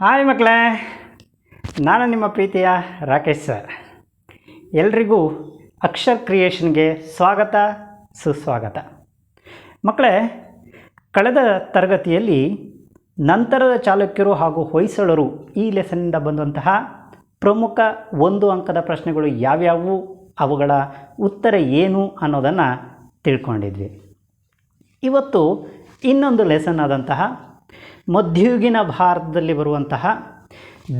Hi ಮಕ್ಕಳೇ, ನಾನು ನಿಮ್ಮ ಪ್ರೀತಿಯ ರಾಕೇಶ್ ಸರ್. ಎಲ್ರಿಗೂ ಅಕ್ಷರ್ ಕ್ರಿಯೇಷನ್ಗೆ ಸ್ವಾಗತ ಸುಸ್ವಾಗತ. ಮಕ್ಕಳೇ, ಕಳೆದ ತರಗತಿಯಲ್ಲಿ ನಂತರದ ಚಾಲುಕ್ಯರು ಹಾಗೂ ಹೊಯ್ಸಳರು ಈ ಲೆಸನ್ನಿಂದ ಬಂದಂತಹ ಪ್ರಮುಖ 1 ಅಂಕದ ಪ್ರಶ್ನೆಗಳು ಯಾವ್ಯಾವು, ಅವುಗಳ ಉತ್ತರ ಏನು ಅನ್ನೋದನ್ನು ತಿಳ್ಕೊಂಡಿದ್ವಿ. ಇವತ್ತು ಇನ್ನೊಂದು ಲೆಸನ್ ಆದಂತಹ ಮಧ್ಯಯುಗೀನ ಭಾರತದಲ್ಲಿ ಬರುವಂತಹ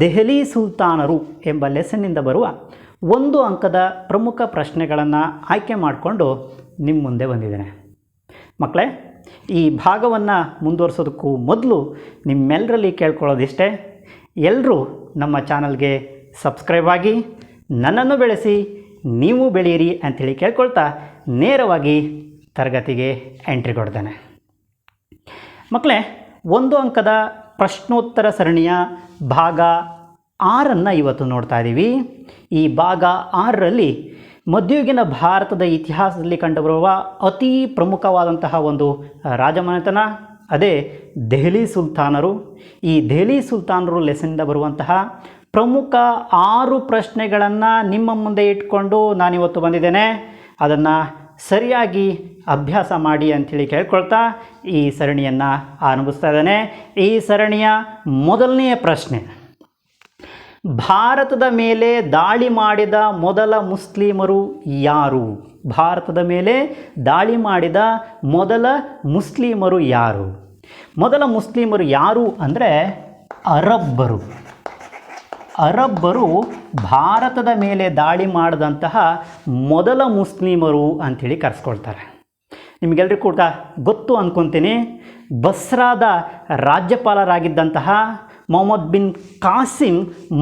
ದೆಹಲಿ ಸುಲ್ತಾನರು ಎಂಬ ಲೆಸನ್ನಿಂದ ಬರುವ 1 ಅಂಕದ ಪ್ರಮುಖ ಪ್ರಶ್ನೆಗಳನ್ನು ಆಯ್ಕೆ ಮಾಡಿಕೊಂಡು ನಿಮ್ಮ ಮುಂದೆ ಬಂದಿದ್ದೇನೆ. ಮಕ್ಕಳೇ, ಈ ಭಾಗವನ್ನು ಮುಂದುವರಿಸೋದಕ್ಕೂ ಮೊದಲು ನಿಮ್ಮೆಲ್ಲರಲ್ಲಿ ಕೇಳ್ಕೊಳ್ಳೋದಿಷ್ಟೇ, ಎಲ್ಲರೂ ನಮ್ಮ ಚಾನಲ್ಗೆ ಸಬ್ಸ್ಕ್ರೈಬ್ ಆಗಿ ನನ್ನನ್ನು ಬೆಳೆಸಿ ನೀವು ಬೆಳೆಯಿರಿ ಅಂಥೇಳಿ ಕೇಳ್ಕೊಳ್ತಾ ನೇರವಾಗಿ ತರಗತಿಗೆ ಎಂಟ್ರಿ ಕೊಡ್ತೇನೆ. ಮಕ್ಕಳೇ, 1 ಅಂಕದ ಪ್ರಶ್ನೋತ್ತರ ಸರಣಿಯ ಭಾಗ 6 ಇವತ್ತು ನೋಡ್ತಾ ಇದ್ದೀವಿ. ಈ ಭಾಗ 6ರಲ್ಲಿ ಮಧ್ಯಯುಗೀನ ಭಾರತದ ಇತಿಹಾಸದಲ್ಲಿ ಕಂಡುಬರುವ ಅತಿ ಪ್ರಮುಖವಾದಂತಹ ಒಂದು ರಾಜಮನೆತನ, ಅದೇ ದೆಹಲಿ ಸುಲ್ತಾನರು. ಈ ದೆಹಲಿ ಸುಲ್ತಾನರು ಲೆಸನ್ನಿಂದ ಬರುವಂತಹ ಪ್ರಮುಖ 6 ಪ್ರಶ್ನೆಗಳನ್ನು ನಿಮ್ಮ ಮುಂದೆ ಇಟ್ಕೊಂಡು ನಾನಿವತ್ತು ಬಂದಿದ್ದೇನೆ. ಅದನ್ನು ಸರಿಯಾಗಿ ಅಭ್ಯಾಸ ಮಾಡಿ ಅಂಥೇಳಿ ಕೇಳ್ಕೊಳ್ತಾ ಈ ಸರಣಿಯನ್ನು ಆರಂಭಿಸ್ತಾ ಇದ್ದಾನೆ. ಈ ಸರಣಿಯ ಮೊದಲನೆಯ ಪ್ರಶ್ನೆ: ಭಾರತದ ಮೇಲೆ ದಾಳಿ ಮಾಡಿದ ಮೊದಲ ಮುಸ್ಲಿಮರು ಯಾರು? ಭಾರತದ ಮೇಲೆ ದಾಳಿ ಮಾಡಿದ ಮೊದಲ ಮುಸ್ಲಿಮರು ಯಾರು? ಮೊದಲ ಮುಸ್ಲಿಮರು ಯಾರು ಅಂದರೆ ಅರಬ್ಬರು. ಅರಬ್ಬರು ಭಾರತದ ಮೇಲೆ ದಾಳಿ ಮಾಡಿದಂತಹ ಮೊದಲ ಮುಸ್ಲಿಮರು ಅಂಥೇಳಿ ಕರೆಸ್ಕೊಳ್ತಾರೆ. ನಿಮಗೆಲ್ಲರಿಗೂ ಕೂಡ ಗೊತ್ತು ಅಂದ್ಕೊತೀನಿ, ಬಸ್ರಾದ ರಾಜ್ಯಪಾಲರಾಗಿದ್ದಂತಹ ಮೊಹಮ್ಮದ್ ಬಿನ್ ಕಾಸಿಂ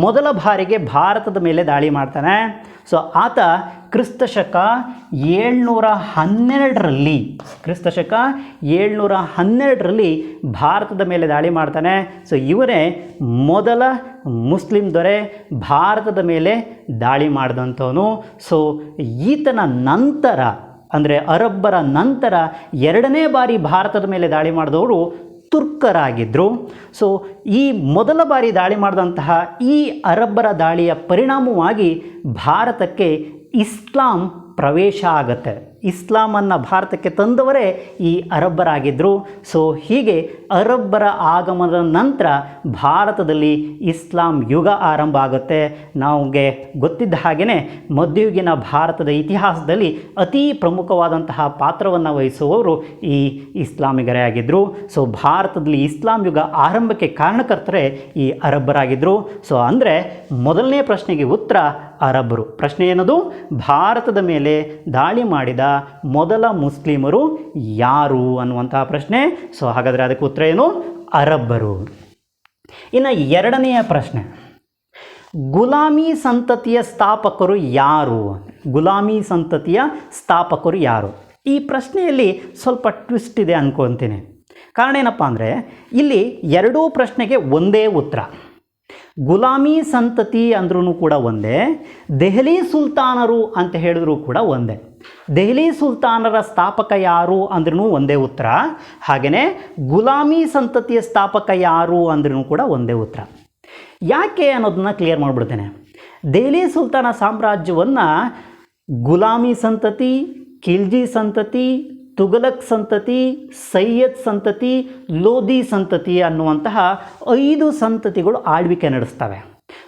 ಮೊದಲ ಬಾರಿಗೆ ಭಾರತದ ಮೇಲೆ ದಾಳಿ ಮಾಡ್ತಾನೆ. ಸೊ ಆತ ಕ್ರಿಸ್ತಶಕ 712ರಲ್ಲಿ ಭಾರತದ ಮೇಲೆ ದಾಳಿ ಮಾಡ್ತಾನೆ. ಸೊ ಇವರೇ ಮೊದಲ ಮುಸ್ಲಿಂ ದೊರೆ ಭಾರತದ ಮೇಲೆ ದಾಳಿ ಮಾಡಿದಂಥವನು. ಸೊ ಈತನ ನಂತರ ಅಂದರೆ ಅರಬ್ಬರ ನಂತರ 2ನೇ ಬಾರಿ ಭಾರತದ ಮೇಲೆ ದಾಳಿ ಮಾಡಿದವರು ತುರ್ಕರಾಗಿದ್ದರು. ಸೊ ಈ ಮೊದಲ ಬಾರಿ ದಾಳಿ ಮಾಡಿದಂತಹ ಈ ಅರಬ್ಬರ ದಾಳಿಯ ಪರಿಣಾಮವಾಗಿ ಭಾರತಕ್ಕೆ ಇಸ್ಲಾಂ ಪ್ರವೇಶ ಆಗುತ್ತೆ. ಇಸ್ಲಾಮನ್ನು ಭಾರತಕ್ಕೆ ತಂದವರೇ ಈ ಅರಬ್ಬರಾಗಿದ್ದರು. ಸೊ ಹೀಗೆ ಅರಬ್ಬರ ಆಗಮನದ ನಂತರ ಭಾರತದಲ್ಲಿ ಇಸ್ಲಾಂ ಯುಗ ಆರಂಭ ಆಗುತ್ತೆ. ನಮಗೆ ಗೊತ್ತಿದ್ದ ಹಾಗೆಯೇ ಮಧ್ಯಯುಗೀನ ಭಾರತದ ಇತಿಹಾಸದಲ್ಲಿ ಅತಿ ಪ್ರಮುಖವಾದಂತಹ ಪಾತ್ರವನ್ನು ವಹಿಸುವವರು ಈ ಇಸ್ಲಾಮಿಗರೇ ಆಗಿದ್ದರು. ಸೊ ಭಾರತದಲ್ಲಿ ಇಸ್ಲಾಂ ಯುಗ ಆರಂಭಕ್ಕೆ ಕಾರಣಕರ್ತರೇ ಈ ಅರಬ್ಬರಾಗಿದ್ದರು. ಸೊ ಅಂದರೆ ಮೊದಲನೇ ಪ್ರಶ್ನೆಗೆ ಉತ್ತರ ಅರಬ್ಬರು. ಪ್ರಶ್ನೆ ಏನದು? ಭಾರತದ ಮೇಲೆ ದಾಳಿ ಮಾಡಿದ ಮೊದಲ ಮುಸ್ಲಿಮರು ಯಾರು ಅನ್ನುವಂತಹ ಪ್ರಶ್ನೆ. ಸೊ ಹಾಗಾದರೆ ಅದಕ್ಕೆ ಉತ್ತರ ಏನು? ಅರಬ್ಬರು. ಇನ್ನು 2ನೆಯ ಪ್ರಶ್ನೆ: ಗುಲಾಮಿ ಸಂತತಿಯ ಸ್ಥಾಪಕರು ಯಾರು? ಗುಲಾಮಿ ಸಂತತಿಯ ಸ್ಥಾಪಕರು ಯಾರು? ಈ ಪ್ರಶ್ನೆಯಲ್ಲಿ ಸ್ವಲ್ಪ ಟ್ವಿಸ್ಟ್ ಇದೆ ಅಂದ್ಕೊತೀನಿ. ಕಾರಣ ಏನಪ್ಪ ಅಂದರೆ ಇಲ್ಲಿ 2 ಪ್ರಶ್ನೆಗೆ ಒಂದೇ ಉತ್ತರ. ಗುಲಾಮಿ ಸಂತತಿ ಅಂದ್ರೂ ಕೂಡ ಒಂದೇ, ದೆಹಲಿ ಸುಲ್ತಾನರು ಅಂತ ಹೇಳಿದ್ರು ಕೂಡ ಒಂದೇ. ದೆಹಲಿ ಸುಲ್ತಾನರ ಸ್ಥಾಪಕ ಯಾರು ಅಂದ್ರೂ ಒಂದೇ ಉತ್ತರ, ಹಾಗೆಯೇ ಗುಲಾಮಿ ಸಂತತಿಯ ಸ್ಥಾಪಕ ಯಾರು ಅಂದ್ರೂ ಕೂಡ ಒಂದೇ ಉತ್ತರ. ಯಾಕೆ ಅನ್ನೋದನ್ನ ಕ್ಲಿಯರ್ ಮಾಡಿಬಿಡ್ತೇನೆ. ದೆಹಲಿ ಸುಲ್ತಾನ ಸಾಮ್ರಾಜ್ಯವನ್ನು ಗುಲಾಮಿ ಸಂತತಿ, ಖಿಲ್ಜಿ ಸಂತತಿ, ತುಘಲಕ್ ಸಂತತಿ, ಸೈಯದ್ ಸಂತತಿ, ಲೋಧಿ ಸಂತತಿ ಅನ್ನುವಂತಹ 5 ಸಂತತಿಗಳು ಆಳ್ವಿಕೆ ನಡೆಸ್ತವೆ.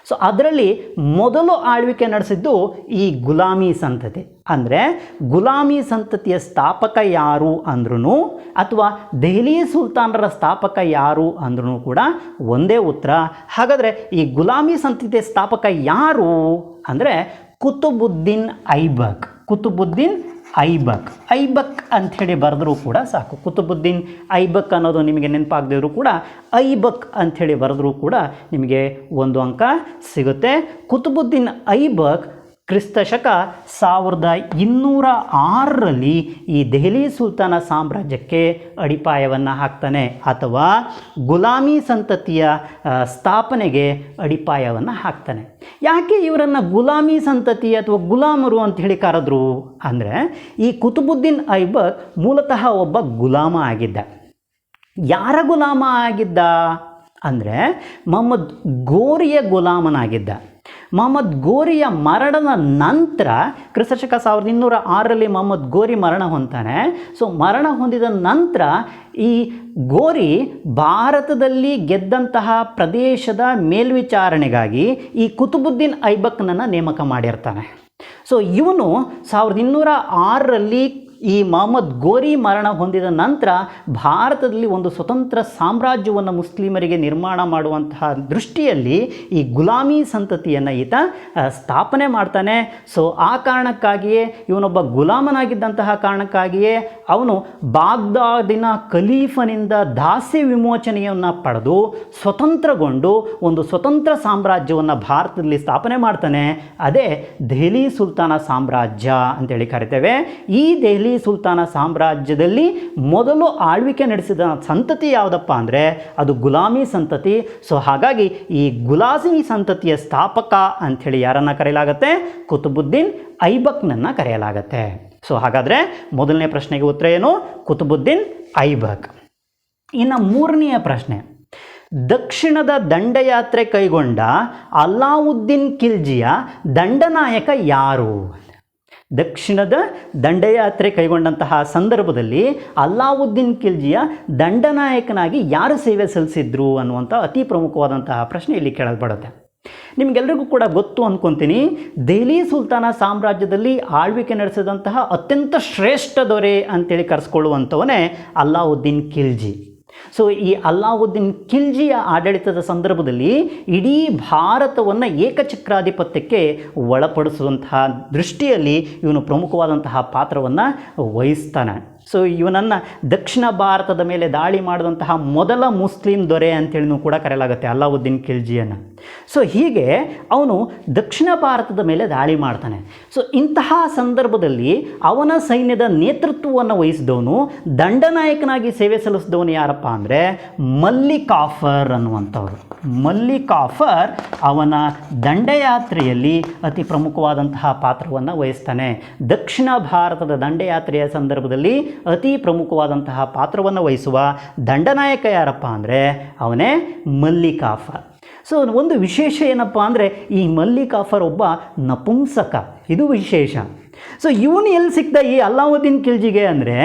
ಸೊ ಅದರಲ್ಲಿ ಮೊದಲು ಆಳ್ವಿಕೆ ನಡೆಸಿದ್ದು ಈ ಗುಲಾಮಿ ಸಂತತಿ. ಅಂದರೆ ಗುಲಾಮಿ ಸಂತತಿಯ ಸ್ಥಾಪಕ ಯಾರು ಅಂದ್ರೂ ಅಥವಾ ದೆಹಲಿ ಸುಲ್ತಾನರ ಸ್ಥಾಪಕ ಯಾರು ಅಂದ್ರೂ ಕೂಡ ಒಂದೇ ಉತ್ತರ. ಹಾಗಾದರೆ ಈ ಗುಲಾಮಿ ಸಂತತಿಯ ಸ್ಥಾಪಕ ಯಾರು ಅಂದರೆ ಕುತುಬುದ್ದೀನ್ ಐಬಕ್. ಕುತುಬುದ್ದೀನ್ ಐಬಕ್. ಐಬಕ್ ಅಂಥೇಳಿ ಬರೆದ್ರೂ ಕೂಡ ಸಾಕು. ಕುತುಬುದ್ದೀನ್ ಐಬಕ್ ಅನ್ನೋದು ನಿಮಗೆ ನೆನಪಾಗದಿದ್ರು ಕೂಡ ಐಬಕ್ ಅಂಥೇಳಿ ಬರೆದ್ರೂ ಕೂಡ ನಿಮಗೆ 1 ಅಂಕ ಸಿಗುತ್ತೆ. ಕುತುಬುದ್ದೀನ್ ಐಬಕ್ ಕ್ರಿಸ್ತಶಕ 1206ರಲ್ಲಿ ಈ ದೆಹಲಿ ಸುಲ್ತಾನ ಸಾಮ್ರಾಜ್ಯಕ್ಕೆ ಅಡಿಪಾಯವನ್ನು ಹಾಕ್ತಾನೆ, ಅಥವಾ ಗುಲಾಮಿ ಸಂತತಿಯ ಸ್ಥಾಪನೆಗೆ ಅಡಿಪಾಯವನ್ನು ಹಾಕ್ತಾನೆ. ಯಾಕೆ ಇವರನ್ನು ಗುಲಾಮಿ ಸಂತತಿ ಅಥವಾ ಗುಲಾಮರು ಅಂತ ಹೇಳಿ ಕರೆದ್ರು ಅಂದರೆ ಈ ಕುತುಬುದ್ದೀನ್ ಐಬಕ್ ಮೂಲತಃ ಒಬ್ಬ ಗುಲಾಮ ಆಗಿದ್ದ. ಯಾರ ಗುಲಾಮ ಆಗಿದ್ದ ಅಂದರೆ ಮೊಹಮ್ಮದ್ ಗೋರಿಯ ಗುಲಾಮನಾಗಿದ್ದ. ಮೊಹಮ್ಮದ್ ಗೋರಿಯ ಮರಣದ ನಂತರ ಕ್ರಿಸ್ತಶಕ 1206ರಲ್ಲಿ ಮೊಹಮ್ಮದ್ ಗೋರಿ ಮರಣ ಹೊಂದ್ತಾನೆ. ಸೊ ಮರಣ ಹೊಂದಿದ ನಂತರ ಈ ಗೋರಿ ಭಾರತದಲ್ಲಿ ಗೆದ್ದಂತಹ ಪ್ರದೇಶದ ಮೇಲ್ವಿಚಾರಣೆಗಾಗಿ ಈ ಕುತುಬುದ್ದೀನ್ ಐಬಕ್ನನ್ನು ನೇಮಕ ಮಾಡಿರ್ತಾನೆ. ಸೊ ಇವನು 1206ರಲ್ಲಿ ಈ ಮೊಹಮ್ಮದ್ ಗೋರಿ ಮರಣ ಹೊಂದಿದ ನಂತರ ಭಾರತದಲ್ಲಿ ಒಂದು ಸ್ವತಂತ್ರ ಸಾಮ್ರಾಜ್ಯವನ್ನು ಮುಸ್ಲಿಮರಿಗೆ ನಿರ್ಮಾಣ ಮಾಡುವಂತಹ ದೃಷ್ಟಿಯಲ್ಲಿ ಈ ಗುಲಾಮಿ ಸಂತತಿಯನ್ನು ಈತ ಸ್ಥಾಪನೆ ಮಾಡ್ತಾನೆ. ಸೊ ಆ ಕಾರಣಕ್ಕಾಗಿಯೇ ಇವನೊಬ್ಬ ಗುಲಾಮನಾಗಿದ್ದಂತಹ ಕಾರಣಕ್ಕಾಗಿಯೇ ಅವನು ಬಾಗ್ದಾದಿನ ಖಲೀಫನಿಂದ ದಾಸ್ಯ ವಿಮೋಚನೆಯನ್ನು ಪಡೆದು ಸ್ವತಂತ್ರಗೊಂಡು ಒಂದು ಸ್ವತಂತ್ರ ಸಾಮ್ರಾಜ್ಯವನ್ನು ಭಾರತದಲ್ಲಿ ಸ್ಥಾಪನೆ ಮಾಡ್ತಾನೆ. ಅದೇ ದೆಹಲಿ ಸುಲ್ತಾನ ಸಾಮ್ರಾಜ್ಯ ಅಂತೇಳಿ ಕರಿತೇವೆ. ಈ ದೆಹಲಿ ಸುಲ್ತಾನ ಸಾಮ್ರಾಜ್ಯದಲ್ಲಿ ಮೊದಲು ಆಳ್ವಿಕೆ ನಡೆಸಿದ ಸಂತತಿ ಯಾವುದಪ್ಪ ಅಂದರೆ ಅದು ಗುಲಾಮಿ ಸಂತತಿ. ಸೊ ಹಾಗಾಗಿ ಈ ಗುಲಾಮಿ ಸಂತತಿಯ ಸ್ಥಾಪಕ ಅಂಥೇಳಿ ಯಾರನ್ನು ಕರೆಯಲಾಗುತ್ತೆ? ಕುತುಬುದ್ದೀನ್ ಐಬಕ್ನನ್ನು ಕರೆಯಲಾಗುತ್ತೆ. ಸೊ ಹಾಗಾದರೆ ಮೊದಲನೇ ಪ್ರಶ್ನೆಗೆ ಉತ್ತರ ಏನು? ಕುತುಬುದ್ದೀನ್ ಐಬಕ್. ಇನ್ನು ಮೂರನೆಯ ಪ್ರಶ್ನೆ, ದಕ್ಷಿಣದ ದಂಡಯಾತ್ರೆ ಕೈಗೊಂಡ ಅಲ್ಲಾವುದ್ದೀನ್ ಖಿಲ್ಜಿಯ ದಂಡನಾಯಕ ಯಾರು? ದಕ್ಷಿಣದ ದಂಡಯಾತ್ರೆ ಕೈಗೊಂಡಂತಹ ಸಂದರ್ಭದಲ್ಲಿ ಅಲ್ಲಾವುದ್ದೀನ್ ಖಿಲ್ಜಿಯ ದಂಡನಾಯಕನಾಗಿ ಯಾರು ಸೇವೆ ಸಲ್ಲಿಸಿದ್ರು ಅನ್ನುವಂಥ ಅತಿ ಪ್ರಮುಖವಾದಂತಹ ಪ್ರಶ್ನೆ ಇಲ್ಲಿ ಕೇಳಲ್ಪಡುತ್ತೆ. ನಿಮಗೆಲ್ಲರಿಗೂ ಕೂಡ ಗೊತ್ತು ಅಂದ್ಕೊತೀನಿ, ದೆಹಲಿ ಸುಲ್ತಾನ ಸಾಮ್ರಾಜ್ಯದಲ್ಲಿ ಆಳ್ವಿಕೆ ನಡೆಸಿದಂತಹ ಅತ್ಯಂತ ಶ್ರೇಷ್ಠ ದೊರೆ ಅಂತೇಳಿ ಕರೆಸ್ಕೊಳ್ಳುವಂಥವನೇ ಅಲ್ಲಾವುದ್ದೀನ್ ಖಿಲ್ಜಿ. ಸೊ ಈ ಅಲ್ಲಾವುದ್ದೀನ್ ಖಿಲ್ಜಿಯ ಆಡಳಿತದ ಸಂದರ್ಭದಲ್ಲಿ ಇಡೀ ಭಾರತವನ್ನು ಏಕಚಕ್ರಾಧಿಪತ್ಯಕ್ಕೆ ಒಳಪಡಿಸುವಂತಹ ದೃಷ್ಟಿಯಲ್ಲಿ ಇವನು ಪ್ರಮುಖವಾದಂತಹ ಪಾತ್ರವನ್ನು ವಹಿಸ್ತಾನೆ. ಸೊ ಇವನನ್ನು ದಕ್ಷಿಣ ಭಾರತದ ಮೇಲೆ ದಾಳಿ ಮಾಡಿದಂತಹ ಮೊದಲ ಮುಸ್ಲಿಂ ದೊರೆ ಅಂತೇಳಿನೂ ಕೂಡ ಕರೆಯಲಾಗುತ್ತೆ ಅಲ್ಲಾವುದ್ದೀನ್ ಖಿಲ್ಜಿಯನ್ನು. ಸೊ ಹೀಗೆ ಅವನು ದಕ್ಷಿಣ ಭಾರತದ ಮೇಲೆ ದಾಳಿ ಮಾಡ್ತಾನೆ. ಸೊ ಇಂತಹ ಸಂದರ್ಭದಲ್ಲಿ ಅವನ ಸೈನ್ಯದ ನೇತೃತ್ವವನ್ನು ವಹಿಸಿದವನು, ದಂಡನಾಯಕನಾಗಿ ಸೇವೆ ಸಲ್ಲಿಸಿದವನು ಯಾರಪ್ಪ ಅಂದರೆ ಮಲ್ಲಿಕಾಫರ್ ಅನ್ನುವಂಥವ್ರು. ಮಲ್ಲಿಕಾಫರ್ ಅವನ ದಂಡಯಾತ್ರೆಯಲ್ಲಿ ಅತಿ ಪ್ರಮುಖವಾದಂತಹ ಪಾತ್ರವನ್ನು ವಹಿಸ್ತಾನೆ. ದಕ್ಷಿಣ ಭಾರತದ ದಂಡಯಾತ್ರೆಯ ಸಂದರ್ಭದಲ್ಲಿ ಅತಿ ಪ್ರಮುಖವಾದಂತಹ ಪಾತ್ರವನ್ನು ವಹಿಸುವ ದಂಡನಾಯಕ ಯಾರಪ್ಪ ಅಂದರೆ ಅವನೇ ಮಲ್ಲಿಕಾಫರ್. ಸೊ ಒಂದು ವಿಶೇಷ ಏನಪ್ಪ ಅಂದರೆ ಈ ಮಲ್ಲಿಕಾಫರ್ ಒಬ್ಬ ನಪುಂಸಕ, ಇದು ವಿಶೇಷ. ಸೊ ಇವನು ಎಲ್ಲಿ ಸಿಕ್ತ ಈ ಅಲ್ಲಾವುದ್ದೀನ್ ಖಿಲ್ಜಿಗೆ ಅಂದರೆ,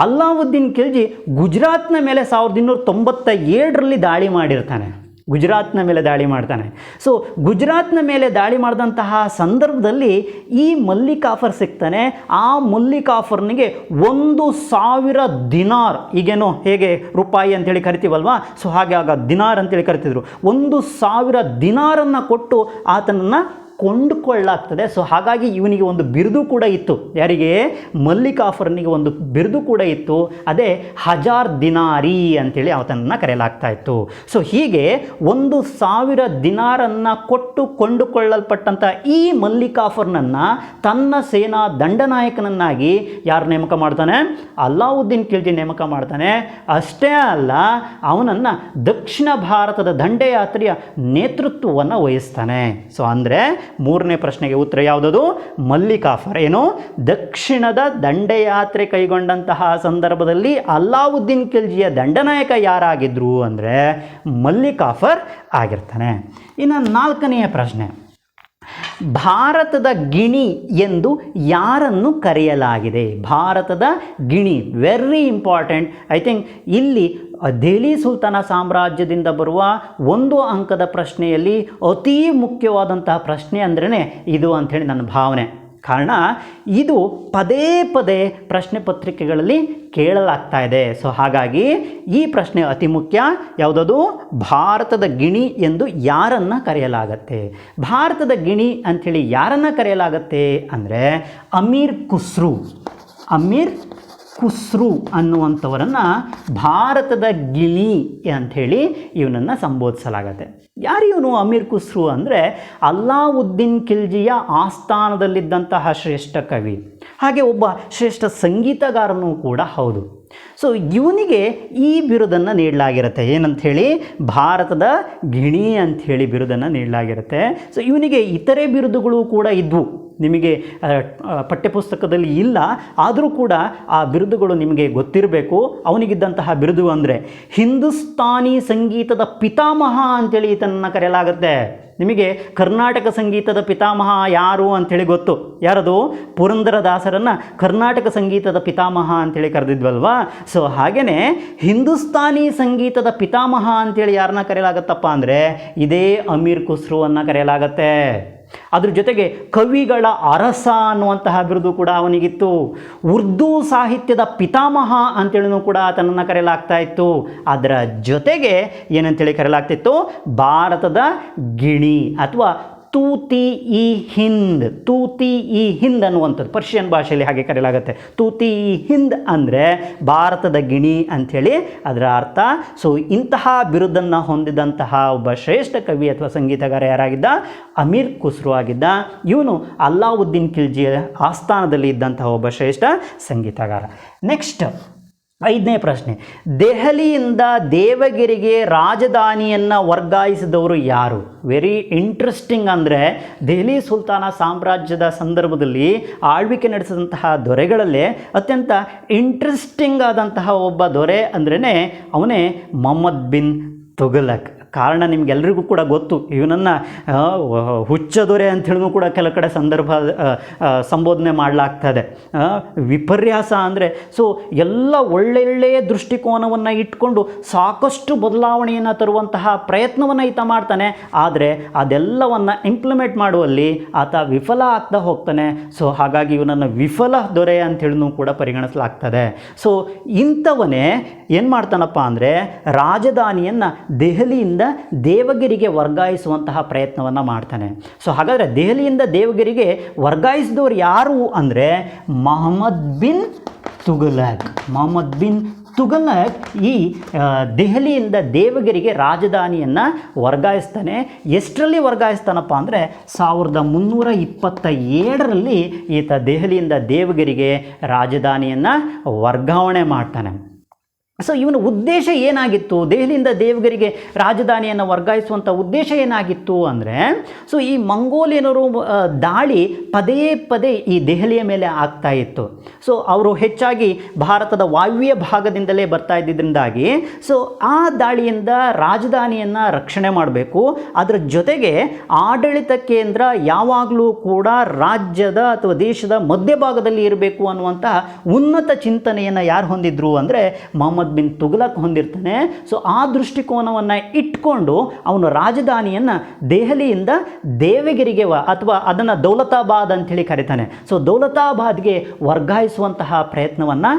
ಅಲ್ಲಾವುದ್ದೀನ್ ಖಿಲ್ಜಿ ಗುಜರಾತ್ನ ಮೇಲೆ 1297ರಲ್ಲಿ ದಾಳಿ ಮಾಡಿರ್ತಾನೆ. ಗುಜರಾತ್ನ ಮೇಲೆ ದಾಳಿ ಮಾಡ್ತಾನೆ. ಸೊ ಗುಜರಾತ್ನ ಮೇಲೆ ದಾಳಿ ಮಾಡಿದಂತಹ ಸಂದರ್ಭದಲ್ಲಿ ಈ ಮಲ್ಲಿಕಾಫರ್ ಸಿಗ್ತಾನೆ. ಆ ಮಲ್ಲಿಕಾಫರ್ನಿಗೆ 1000 ದಿನಾರ್, ಈಗೇನೋ ಹೇಗೆ ರೂಪಾಯಿ ಅಂತೇಳಿ ಕರಿತೀವಲ್ವಾ, ಸೊ ಹಾಗೆ ಆಗ ದಿನಾರ್ ಅಂತೇಳಿ ಕರಿತಿದ್ರು, 1000 ದಿನಾರನ್ನು ಕೊಟ್ಟು ಆತನನ್ನು ಕೊಂಡುಕೊಳ್ಳಾಗ್ತದೆ. ಸೊ ಹಾಗಾಗಿ ಇವನಿಗೆ ಒಂದು ಬಿರುದು ಕೂಡ ಇತ್ತು. ಯಾರಿಗೆ? ಮಲ್ಲಿಕಾಫರ್ನಿಗೆ ಒಂದು ಬಿರುದು ಕೂಡ ಇತ್ತು. ಅದೇ ಹಜಾರ್ ದಿನಾರಿ ಅಂತೇಳಿ ಆತನನ್ನು ಕರೆಯಲಾಗ್ತಾ ಇತ್ತು. ಸೊ ಹೀಗೆ 1000 ದಿನಾರನ್ನು ಕೊಟ್ಟು ಕೊಂಡುಕೊಳ್ಳಲ್ಪಟ್ಟಂಥ ಈ ಮಲ್ಲಿಕಾಫರ್ನನ್ನು ತನ್ನ ಸೇನಾ ದಂಡನಾಯಕನನ್ನಾಗಿ ಯಾರು ನೇಮಕ ಮಾಡ್ತಾನೆ? ಅಲ್ಲಾವುದ್ದೀನ್ ಖಿಲ್ಜಿ ನೇಮಕ ಮಾಡ್ತಾನೆ. ಅಷ್ಟೇ ಅಲ್ಲ, ಅವನನ್ನು ದಕ್ಷಿಣ ಭಾರತದ ದಂಡಯಾತ್ರೆಯ ನೇತೃತ್ವವನ್ನು ವಹಿಸ್ತಾನೆ. ಸೊ ಅಂದರೆ ಮೂರನೇ ಪ್ರಶ್ನೆಗೆ ಉತ್ತರ ಯಾವುದದು? ಮಲ್ಲಿಕಾಫರ್. ಏನು? ದಕ್ಷಿಣದ ದಂಡಯಾತ್ರೆ ಕೈಗೊಂಡಂತಹ ಸಂದರ್ಭದಲ್ಲಿ ಅಲ್ಲಾವುದ್ದೀನ್ ಖಿಲ್ಜಿಯ ದಂಡನಾಯಕ ಯಾರಾಗಿದ್ರು ಅಂದರೆ ಮಲ್ಲಿಕಾಫರ್ ಆಗಿರ್ತಾನೆ. ಇನ್ನು ನಾಲ್ಕನೆಯ ಪ್ರಶ್ನೆ, ಭಾರತದ ಗಿಣಿ ಎಂದು ಯಾರನ್ನು ಕರೆಯಲಾಗಿದೆ? ಭಾರತದ ಗಿಣಿ, ವೆರಿ ಇಂಪಾರ್ಟೆಂಟ್. ಐ ಥಿಂಕ್ ಇಲ್ಲಿ ದೆಹಲಿ ಸುಲ್ತಾನ ಸಾಮ್ರಾಜ್ಯದಿಂದ ಬರುವ 1 ಅಂಕದ ಪ್ರಶ್ನೆಯಲ್ಲಿ ಅತೀ ಮುಖ್ಯವಾದಂತಹ ಪ್ರಶ್ನೆ ಅಂದ್ರೇ ಇದು ಅಂಥೇಳಿ ನನ್ನ ಭಾವನೆ. ಕಾರಣ ಇದು ಪದೇ ಪದೇ ಪ್ರಶ್ನೆ ಪತ್ರಿಕೆಗಳಲ್ಲಿ ಕೇಳಲಾಗ್ತಾ ಇದೆ. ಸೊ ಹಾಗಾಗಿ ಈ ಪ್ರಶ್ನೆ ಅತಿ ಮುಖ್ಯ. ಯಾವುದದು? ಭಾರತದ ಗಿಣಿ ಎಂದು ಯಾರನ್ನು ಕರೆಯಲಾಗತ್ತೆ? ಭಾರತದ ಗಿಣಿ ಅಂಥೇಳಿ ಯಾರನ್ನು ಕರೆಯಲಾಗತ್ತೆ ಅಂದರೆ ಅಮೀರ್ ಖುಸ್ರು. ಅಮೀರ್ ಖುಸ್ರು ಅನ್ನುವಂಥವರನ್ನು ಭಾರತದ ಗಿಣಿ ಅಂಥೇಳಿ ಇವನನ್ನು ಸಂಬೋಧಿಸಲಾಗತ್ತೆ. ಯಾರಿವನು ಅಮೀರ್ ಖುಸ್ರು ಅಂದರೆ ಅಲ್ಲಾವುದ್ದೀನ್ ಖಿಲ್ಜಿಯ ಆಸ್ಥಾನದಲ್ಲಿದ್ದಂತಹ ಶ್ರೇಷ್ಠ ಕವಿ, ಹಾಗೆ ಒಬ್ಬ ಶ್ರೇಷ್ಠ ಸಂಗೀತಗಾರನೂ ಕೂಡ ಹೌದು. ಸೊ ಇವನಿಗೆ ಈ ಬಿರುದನ್ನು ನೀಡಲಾಗಿರುತ್ತೆ. ಏನಂಥೇಳಿ? ಭಾರತದ ಗಿಣಿ ಅಂಥೇಳಿ ಬಿರುದನ್ನು ನೀಡಲಾಗಿರುತ್ತೆ. ಸೊ ಇವನಿಗೆ ಇತರೆ ಬಿರುದುಗಳು ಕೂಡ ಇದ್ವು. ನಿಮಗೆ ಪಠ್ಯಪುಸ್ತಕದಲ್ಲಿ ಇಲ್ಲ, ಆದರೂ ಕೂಡ ಆ ಬಿರುದುಗಳು ನಿಮಗೆ ಗೊತ್ತಿರಬೇಕು. ಅವನಿಗಿದ್ದಂತಹ ಬಿರುದು ಅಂದರೆ ಹಿಂದೂಸ್ತಾನಿ ಸಂಗೀತದ ಪಿತಾಮಹ ಅಂತೇಳಿ ಈತನನ್ನು ಕರೆಯಲಾಗುತ್ತೆ. ನಿಮಗೆ ಕರ್ನಾಟಕ ಸಂಗೀತದ ಪಿತಾಮಹ ಯಾರು ಅಂಥೇಳಿ ಗೊತ್ತು. ಯಾರದು? ಪುರಂದರದಾಸರನ್ನು ಕರ್ನಾಟಕ ಸಂಗೀತದ ಪಿತಾಮಹ ಅಂಥೇಳಿ ಕರೆದಿದ್ವಲ್ವಾ. ಸೊ ಹಾಗೆಯೇ ಹಿಂದೂಸ್ತಾನಿ ಸಂಗೀತದ ಪಿತಾಮಹ ಅಂಥೇಳಿ ಯಾರನ್ನ ಕರೆಯಲಾಗತ್ತಪ್ಪ ಅಂದರೆ ಇದೇ ಅಮೀರ್ ಖುಸ್ರುವನ್ನು ಕರೆಯಲಾಗತ್ತೆ. ಅದ್ರ ಜೊತೆಗೆ ಕವಿಗಳ ಅರಸ ಅನ್ನುವಂತಹ ಬಿರುದು ಕೂಡ ಅವನಿಗಿತ್ತು. ಉರ್ದು ಸಾಹಿತ್ಯದ ಪಿತಾಮಹ ಅಂತೇಳಿನೂ ಕೂಡ ಆತನನ್ನು ಕರೆಯಲಾಗ್ತಾ ಇತ್ತು. ಅದರ ಜೊತೆಗೆ ಏನಂತೇಳಿ ಕರೆಯಲಾಗ್ತಿತ್ತು? ಭಾರತದ ಗಿಣಿ ಅಥವಾ ತೂತಿ ಇ ಹಿಂದ್. ತೂತಿ ಇ ಹಿಂದ್ ಅನ್ನುವಂಥದ್ದು ಪರ್ಷಿಯನ್ ಭಾಷೆಯಲ್ಲಿ ಹಾಗೆ ಕರೆಯಲಾಗುತ್ತೆ. ತೂತಿ ಇ ಹಿಂದ್ ಅಂದರೆ ಭಾರತದ ಗಿಣಿ ಅಂಥೇಳಿ ಅದರ ಅರ್ಥ. ಸೊ ಇಂತಹ ಬಿರುದನ್ನು ಹೊಂದಿದಂತಹ ಒಬ್ಬ ಶ್ರೇಷ್ಠ ಕವಿ ಅಥವಾ ಸಂಗೀತಗಾರ ಯಾರಾಗಿದ್ದ? ಅಮೀರ್ ಖುಸ್ರು ಆಗಿದ್ದ. ಇವನು ಅಲ್ಲಾವುದ್ದೀನ್ ಖಿಲ್ಜಿಯ ಆಸ್ಥಾನದಲ್ಲಿ ಇದ್ದಂತಹ ಒಬ್ಬ ಶ್ರೇಷ್ಠ ಸಂಗೀತಗಾರ. ನೆಕ್ಸ್ಟ್ 5ನೇ ಪ್ರಶ್ನೆ, ದೆಹಲಿಯಿಂದ ದೇವಗಿರಿಗೆ ರಾಜಧಾನಿಯನ್ನು ವರ್ಗಾಯಿಸಿದವರು ಯಾರು? Very interesting. ಅಂದರೆ ದೆಹಲಿ ಸುಲ್ತಾನ ಸಾಮ್ರಾಜ್ಯದ ಸಂದರ್ಭದಲ್ಲಿ ಆಳ್ವಿಕೆ ನಡೆಸಿದಂತಹ ದೊರೆಗಳಲ್ಲೇ ಅತ್ಯಂತ ಇಂಟ್ರೆಸ್ಟಿಂಗ್ ಆದಂತಹ ಒಬ್ಬ ದೊರೆ ಅಂದ್ರೇ ಅವನೇ ಮೊಹಮ್ಮದ್ ಬಿನ್ ತುಘಲಕ್. ಕಾರಣ ನಿಮಗೆಲ್ಲರಿಗೂ ಕೂಡ ಗೊತ್ತು, ಇವನನ್ನು ಹುಚ್ಚ ದೊರೆ ಅಂಥೇಳಿನೂ ಕೂಡ ಕೆಲ ಕಡೆ ಸಂಬೋಧನೆ ಮಾಡಲಾಗ್ತದೆ. ವಿಪರ್ಯಾಸ ಅಂದರೆ ಸೊ ಎಲ್ಲ ಒಳ್ಳೊಳ್ಳೆಯ ದೃಷ್ಟಿಕೋನವನ್ನು ಇಟ್ಕೊಂಡು ಸಾಕಷ್ಟು ಬದಲಾವಣೆಯನ್ನು ತರುವಂತಹ ಪ್ರಯತ್ನವನ್ನು ಈತ ಮಾಡ್ತಾನೆ. ಆದರೆ ಅದೆಲ್ಲವನ್ನು ಇಂಪ್ಲಿಮೆಂಟ್ ಮಾಡುವಲ್ಲಿ ಆತ ವಿಫಲ ಆಗ್ತಾ ಹೋಗ್ತಾನೆ. ಸೊ ಹಾಗಾಗಿ ಇವನನ್ನು ವಿಫಲ ದೊರೆ ಅಂಥೇಳಿನೂ ಕೂಡ ಪರಿಗಣಿಸಲಾಗ್ತದೆ. ಸೊ ಇಂಥವನೇ ಏನು ಮಾಡ್ತಾನಪ್ಪ ಅಂದರೆ ರಾಜಧಾನಿಯನ್ನು ದೆಹಲಿಯಿಂದ ದೇವಗಿರಿಗೆ ವರ್ಗಾಯಿಸುವಂತಹ ಪ್ರಯತ್ನವನ್ನು ಮಾಡ್ತಾನೆ. ಸೊ ಹಾಗಾದರೆ ದೆಹಲಿಯಿಂದ ದೇವಗಿರಿಗೆ ವರ್ಗಾಯಿಸಿದವರು ಯಾರು ಅಂದರೆ ಮೊಹಮ್ಮದ್ ಬಿನ್ ತುಘಲಕ್. ಮೊಹಮ್ಮದ್ ಬಿನ್ ತುಘಲಕ್ ಈ ದೆಹಲಿಯಿಂದ ದೇವಗಿರಿಗೆ ರಾಜಧಾನಿಯನ್ನು ವರ್ಗಾಯಿಸ್ತಾನೆ. ಎಷ್ಟರಲ್ಲಿ ವರ್ಗಾಯಿಸ್ತಾನಪ್ಪ ಅಂದರೆ 1327ರಲ್ಲಿ ಈತ ದೆಹಲಿಯಿಂದ ದೇವಗಿರಿಗೆ ರಾಜಧಾನಿಯನ್ನು ವರ್ಗಾವಣೆ ಮಾಡ್ತಾನೆ. ಸೊ ಇವನ ಉದ್ದೇಶ ಏನಾಗಿತ್ತು? ದೆಹಲಿಯಿಂದ ದೇವಗಿರಿಗೆ ರಾಜಧಾನಿಯನ್ನು ವರ್ಗಾಯಿಸುವಂಥ ಉದ್ದೇಶ ಏನಾಗಿತ್ತು ಅಂದರೆ ಸೊ ಈ ಮಂಗೋಲಿಯನರು ದಾಳಿ ಪದೇ ಪದೇ ಈ ದೆಹಲಿಯ ಮೇಲೆ ಆಗ್ತಾ ಇತ್ತು. ಸೊ ಅವರು ಹೆಚ್ಚಾಗಿ ಭಾರತದ ವಾಯುವ್ಯ ಭಾಗದಿಂದಲೇ ಬರ್ತಾ ಇದ್ದಿದ್ದರಿಂದಾಗಿ ಸೊ ಆ ದಾಳಿಯಿಂದ ರಾಜಧಾನಿಯನ್ನು ರಕ್ಷಣೆ ಮಾಡಬೇಕು. ಅದರ ಜೊತೆಗೆ ಆಡಳಿತ ಕೇಂದ್ರ ಯಾವಾಗಲೂ ಕೂಡ ರಾಜ್ಯದ ಅಥವಾ ದೇಶದ ಮಧ್ಯಭಾಗದಲ್ಲಿ ಇರಬೇಕು ಅನ್ನುವಂತಹ ಉನ್ನತ ಚಿಂತನೆಯನ್ನು ಯಾರು ಹೊಂದಿದ್ರು ಅಂದರೆ ಮೊಹಮ್ಮದ್ ಬಿನ್ ತುಘಲಕ್ ಹೊಂದಿರ್ತಾನೆ. ಸೊ ಆ ದೃಷ್ಟಿಕೋನವನ್ನು ಇಟ್ಕೊಂಡು ಅವನು ರಾಜಧಾನಿಯನ್ನು ದೆಹಲಿಯಿಂದ ದೇವಗಿರಿಗೆ ಅಥವಾ ಅದನ್ನು ದೌಲತಾಬಾದ್ ಅಂಥೇಳಿ ಕರೀತಾನೆ. ಸೊ ದೌಲತಾಬಾದ್ಗೆ ವರ್ಗಾಯಿಸುವಂತಹ ಪ್ರಯತ್ನವನ್ನು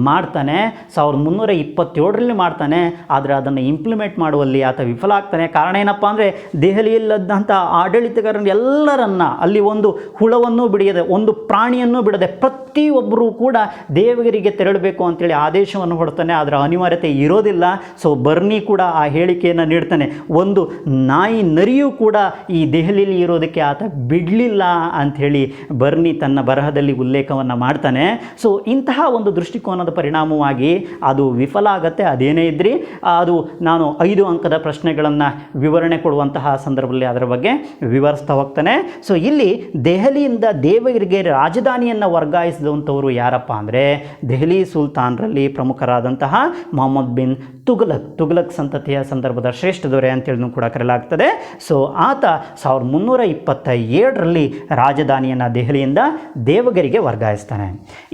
ಮಾಡ್ತಾನೆ. 1327ರಲ್ಲಿ ಮಾಡ್ತಾನೆ. ಆದರೆ ಅದನ್ನು ಇಂಪ್ಲಿಮೆಂಟ್ ಮಾಡುವಲ್ಲಿ ಆತ ವಿಫಲ ಆಗ್ತಾನೆ. ಕಾರಣ ಏನಪ್ಪ ಅಂದರೆ ದೆಹಲಿಯಲ್ಲಂಥ ಆಡಳಿತಗಾರರನ್ನು ಎಲ್ಲರನ್ನ ಅಲ್ಲಿ ಒಂದು ಹುಳವನ್ನು ಬಿಡದೆ, ಒಂದು ಪ್ರಾಣಿಯನ್ನು ಬಿಡದೆ ಪ್ರತಿಯೊಬ್ಬರೂ ಕೂಡ ದೇವಗಿರಿಗೆ ತೆರಳಬೇಕು ಅಂತೇಳಿ ಆದೇಶವನ್ನು ಹೊಡ್ತಾನೆ. ಅದರ ಅನಿವಾರ್ಯತೆ ಇರೋದಿಲ್ಲ. ಸೊ ಬರ್ನಿ ಕೂಡ ಆ ಹೇಳಿಕೆಯನ್ನು ನೀಡ್ತಾನೆ. ಒಂದು ನಾಯಿ ನರಿಯೂ ಕೂಡ ಈ ದೆಹಲಿಯಲ್ಲಿ ಇರೋದಕ್ಕೆ ಆತ ಬಿಡಲಿಲ್ಲ ಅಂಥೇಳಿ ಬರ್ನಿ ತನ್ನ ಬರಹದಲ್ಲಿ ಉಲ್ಲೇಖವನ್ನು ಮಾಡ್ತಾನೆ. ಸೊ ಇಂತಹ ಒಂದು ದೃಷ್ಟಿಕೋನದ ಪರಿಣಾಮವಾಗಿ ಅದು ವಿಫಲ ಆಗುತ್ತೆ. ಅದೇನೇ ಇದ್ರಿ ಅದು ನಾನು 5 ಅಂಕದ ಪ್ರಶ್ನೆಗಳನ್ನು ವಿವರಣೆ ಕೊಡುವಂತಹ ಸಂದರ್ಭದಲ್ಲಿ ಅದರ ಬಗ್ಗೆ ವಿವರಿಸ್ತಾ ಹೋಗ್ತಾನೆ. ಸೊ ಇಲ್ಲಿ ದೆಹಲಿಯಿಂದ ದೇವಗಿರಿಗೆ ರಾಜಧಾನಿಯನ್ನು ವರ್ಗಾಯಿಸಿದಂಥವರು ಯಾರಪ್ಪ ಅಂದರೆ ದೆಹಲಿ ಸುಲ್ತಾನರಲ್ಲಿ ಪ್ರಮುಖರಾದಂತಹ ಮೊಹಮ್ಮದ್ ಬಿನ್ ತುಘಲಕ್. ತುಘಲಕ್ ಸಂತತಿಯ ಸಂದರ್ಭದ ಶ್ರೇಷ್ಠ ದೊರೆ ಅಂತೇಳಿ ಕೂಡ ಕರೆಯಲಾಗ್ತದೆ. ಸೊ ಆತ 1327ರಲ್ಲಿ ರಾಜಧಾನಿಯನ್ನು ದೆಹಲಿಯಿಂದ ದೇವಗಿರಿಗೆ ವರ್ಗಾಯಿಸ್ತಾನೆ.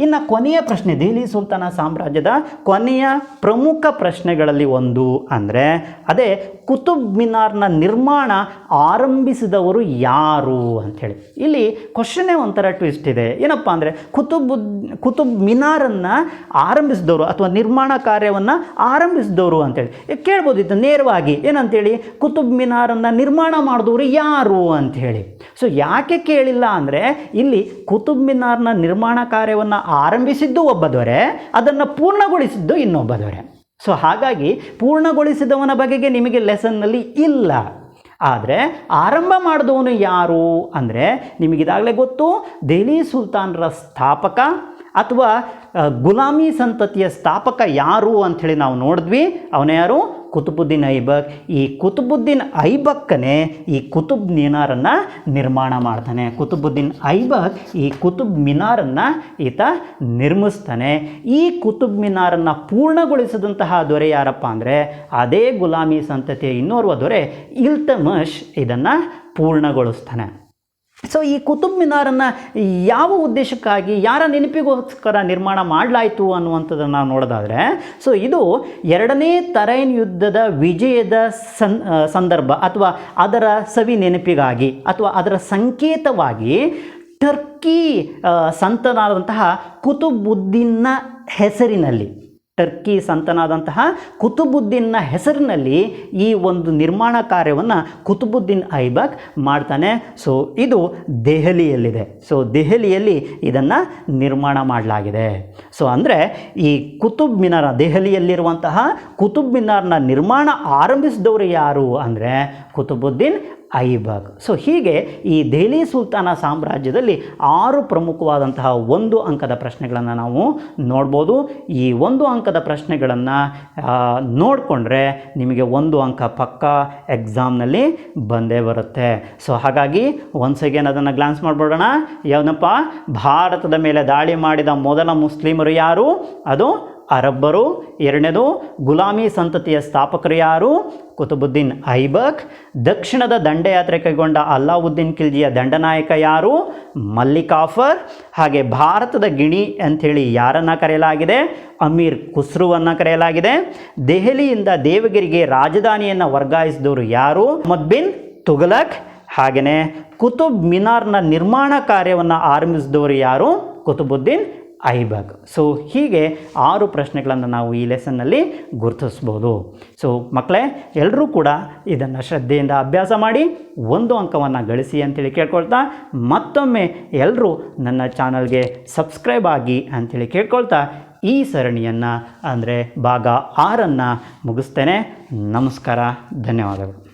ಇನ್ನು ಕೊನೆಯ ಪ್ರಶ್ನೆ, ದೆಹಲಿ ಸುಲ್ತಾನ ಸಾಮ್ರಾಜ್ಯದ ಕೊನೆಯ ಪ್ರಮುಖ ಪ್ರಶ್ನೆಗಳಲ್ಲಿ ಒಂದು ಅಂದರೆ ಅದೇ ಕುತುಬ್ ಮಿನಾರ್ನ ನಿರ್ಮಾಣ ಆರಂಭಿಸಿದವರು ಯಾರು ಅಂಥೇಳಿ. ಇಲ್ಲಿ ಕ್ವಶನ್ನೇ ಒಂಥರ ಟ್ವಿಸ್ಟ್ ಇದೆ. ಏನಪ್ಪ ಅಂದರೆ ಕುತುಬ್ ಮಿನಾರನ್ನು ಆರಂಭಿಸಿದವರು ಅಥವಾ ನಿರ್ಮಾಣ ಕಾರ್ಯವನ್ನು ಆರಂಭಿಸಿದವರು ಅಂತೇಳಿ ಕೇಳ್ಬೋದಿತ್ತು ನೇರವಾಗಿ. ಏನಂತೇಳಿ ಕುತುಬ್ ಮಿನಾರನ್ನು ನಿರ್ಮಾಣ ಮಾಡಿದವರು ಯಾರು ಅಂಥೇಳಿ. ಸೊ ಯಾಕೆ ಕೇಳಿಲ್ಲ ಅಂದರೆ ಇಲ್ಲಿ ಕುತುಬ್ ಮಿನಾರ್ನ ನಿರ್ಮಾಣ ಕಾರ್ಯವನ್ನು ಆರಂಭಿಸಿದ್ದು ಒಬ್ಬ ದೊರೆ, ಅದನ್ನು ಪೂರ್ಣಗೊಳಿಸಿದ್ದು ಇನ್ನೊಬ್ಬ ದೊರೆ. ಸೊ ಹಾಗಾಗಿ ಪೂರ್ಣಗೊಳಿಸಿದವನ ಬಗೆಗೆ ನಿಮಗೆ ಲೆಸನ್ನಲ್ಲಿ ಇಲ್ಲ. ಆದರೆ ಆರಂಭ ಮಾಡಿದವನು ಯಾರು ಅಂದರೆ ನಿಮಗಿದಾಗಲೇ ಗೊತ್ತು, ದೆಹಲಿ ಸುಲ್ತಾನರ ಸ್ಥಾಪಕ ಅಥವಾ ಗುಲಾಮಿ ಸಂತತಿಯ ಸ್ಥಾಪಕ ಯಾರು ಅಂಥೇಳಿ ನಾವು ನೋಡಿದ್ವಿ. ಅವನೇ ಯಾರು? ಕುತುಬುದ್ದೀನ್ ಐಬಕ್. ಈ ಕುತುಬುದ್ದೀನ್ ಐಬಕ್ಕನೇ ಈ ಕುತುಬ್ ಮಿನಾರನ್ನು ನಿರ್ಮಾಣ ಮಾಡ್ತಾನೆ. ಕುತುಬುದ್ದೀನ್ ಐಬಕ್ ಈ ಕುತುಬ್ ಮಿನಾರನ್ನು ಈತ ನಿರ್ಮಿಸ್ತಾನೆ. ಈ ಕುತುಬ್ ಮಿನಾರನ್ನು ಪೂರ್ಣಗೊಳಿಸಿದಂತಹ ದೊರೆ ಯಾರಪ್ಪ ಅಂದರೆ ಅದೇ ಗುಲಾಮಿ ಸಂತತಿಯ ಇನ್ನೋರ್ವ ದೊರೆ ಇಲ್ತಮಿಷ್ ಇದನ್ನು ಪೂರ್ಣಗೊಳಿಸ್ತಾನೆ. ಸೊ ಈ ಕುತುಬ್ ಮಿನಾರನ್ನು ಯಾವ ಉದ್ದೇಶಕ್ಕಾಗಿ ಯಾರ ನೆನಪಿಗೋಸ್ಕರ ನಿರ್ಮಾಣ ಮಾಡಲಾಯಿತು ಅನ್ನುವಂಥದ್ದನ್ನು ನಾವು ನೋಡೋದಾದರೆ, ಸೊ ಇದು ಎರಡನೇ ತರೈನ್ ಯುದ್ಧದ ವಿಜಯದ ಸಂದರ್ಭ ಅಥವಾ ಅದರ ಸವಿ ನೆನಪಿಗಾಗಿ ಅಥವಾ ಅದರ ಸಂಕೇತವಾಗಿ ಟರ್ಕಿ ಸಂತನಾದಂತಹ ಕುತುಬುದ್ದೀನ್ನ ಹೆಸರಿನಲ್ಲಿ ಕುತುಬುದ್ದೀನ್ನ ಹೆಸರಿನಲ್ಲಿ ಈ ಒಂದು ನಿರ್ಮಾಣ ಕಾರ್ಯವನ್ನು ಕುತುಬುದ್ದೀನ್ ಐಬಕ್ ಮಾಡ್ತಾನೆ. ಸೊ ಇದು ದೆಹಲಿಯಲ್ಲಿದೆ. ಸೊ ದೆಹಲಿಯಲ್ಲಿ ಇದನ್ನು ನಿರ್ಮಾಣ ಮಾಡಲಾಗಿದೆ. ಸೊ ಅಂದರೆ ಈ ಕುತುಬ್ ಮಿನಾರ, ದೆಹಲಿಯಲ್ಲಿರುವಂತಹ ಕುತುಬ್ ಮಿನಾರ್ನ ನಿರ್ಮಾಣ ಆರಂಭಿಸಿದವರು ಯಾರು ಅಂದರೆ ಕುತುಬುದ್ದೀನ್ ಐಬಕ್. ಸೊ ಹೀಗೆ ಈ ದೆಹಲಿ ಸುಲ್ತಾನ ಸಾಮ್ರಾಜ್ಯದಲ್ಲಿ 6 ಪ್ರಮುಖವಾದಂತಹ 1 ಅಂಕದ ಪ್ರಶ್ನೆಗಳನ್ನು ನಾವು ನೋಡ್ಬೋದು. ಈ 1 ಅಂಕದ ಪ್ರಶ್ನೆಗಳನ್ನು ನೋಡಿಕೊಂಡ್ರೆ ನಿಮಗೆ 1 ಅಂಕ ಪಕ್ಕ ಎಕ್ಸಾಮ್ನಲ್ಲಿ ಬಂದೇ ಬರುತ್ತೆ. ಸೊ ಹಾಗಾಗಿ ಒನ್ಸ್ ಅಗೇನ್ ಅದನ್ನು ಗ್ಲಾನ್ಸ್ ಮಾಡಿಬಿಡೋಣ. ಏನಪ್ಪ, ಭಾರತದ ಮೇಲೆ ದಾಳಿ ಮಾಡಿದ ಮೊದಲ ಮುಸ್ಲಿಮರು ಯಾರು? ಅದು ಅರಬ್ಬರು. ಎರಡನೇದು ಗುಲಾಮಿ ಸಂತತಿಯ ಸ್ಥಾಪಕರು ಯಾರು? ಕುತುಬುದ್ದೀನ್ ಐಬಕ್. ದಕ್ಷಿಣದ ದಂಡಯಾತ್ರೆ ಕೈಗೊಂಡ ಅಲ್ಲಾವುದ್ದೀನ್ ಖಿಲ್ಜಿಯ ದಂಡನಾಯಕ ಯಾರು? ಮಲ್ಲಿಕ್ ಕಾಫರ್. ಹಾಗೆ ಭಾರತದ ಗಿಣಿ ಅಂಥೇಳಿ ಯಾರನ್ನು ಕರೆಯಲಾಗಿದೆ? ಅಮೀರ್ ಖುಸ್ರುವನ್ನು ಕರೆಯಲಾಗಿದೆ. ದೆಹಲಿಯಿಂದ ದೇವಗಿರಿಗೆ ರಾಜಧಾನಿಯನ್ನು ವರ್ಗಾಯಿಸಿದವರು ಯಾರು? ಮೊಹಮ್ಮದ್ ಬಿನ್ ತುಘಲಕ್. ಹಾಗೆಯೇ ಕುತುಬ್ ಮಿನಾರ್ನ ನಿರ್ಮಾಣ ಕಾರ್ಯವನ್ನು ಆರಂಭಿಸಿದವರು ಯಾರು? ಕುತುಬುದ್ದೀನ್ ಐಬಕ್. ಸೊ ಹೀಗೆ 6 ಪ್ರಶ್ನೆಗಳನ್ನು ನಾವು ಈ ಲೆಸನ್ನಲ್ಲಿ ಗುರುತಿಸ್ಬೋದು. ಸೊ ಮಕ್ಕಳೇ, ಎಲ್ಲರೂ ಕೂಡ ಇದನ್ನು ಶ್ರದ್ಧೆಯಿಂದ ಅಭ್ಯಾಸ ಮಾಡಿ 1 ಅಂಕವನ್ನು ಗಳಿಸಿ ಅಂತೇಳಿ ಕೇಳ್ಕೊಳ್ತಾ, ಮತ್ತೊಮ್ಮೆ ಎಲ್ಲರೂ ನನ್ನ ಚಾನಲ್ಗೆ ಸಬ್ಸ್ಕ್ರೈಬ್ ಆಗಿ ಅಂಥೇಳಿ ಕೇಳ್ಕೊಳ್ತಾ ಈ ಸರಣಿಯನ್ನು ಅಂದರೆ ಭಾಗ 6 ಮುಗಿಸ್ತೇನೆ. ನಮಸ್ಕಾರ, ಧನ್ಯವಾದಗಳು.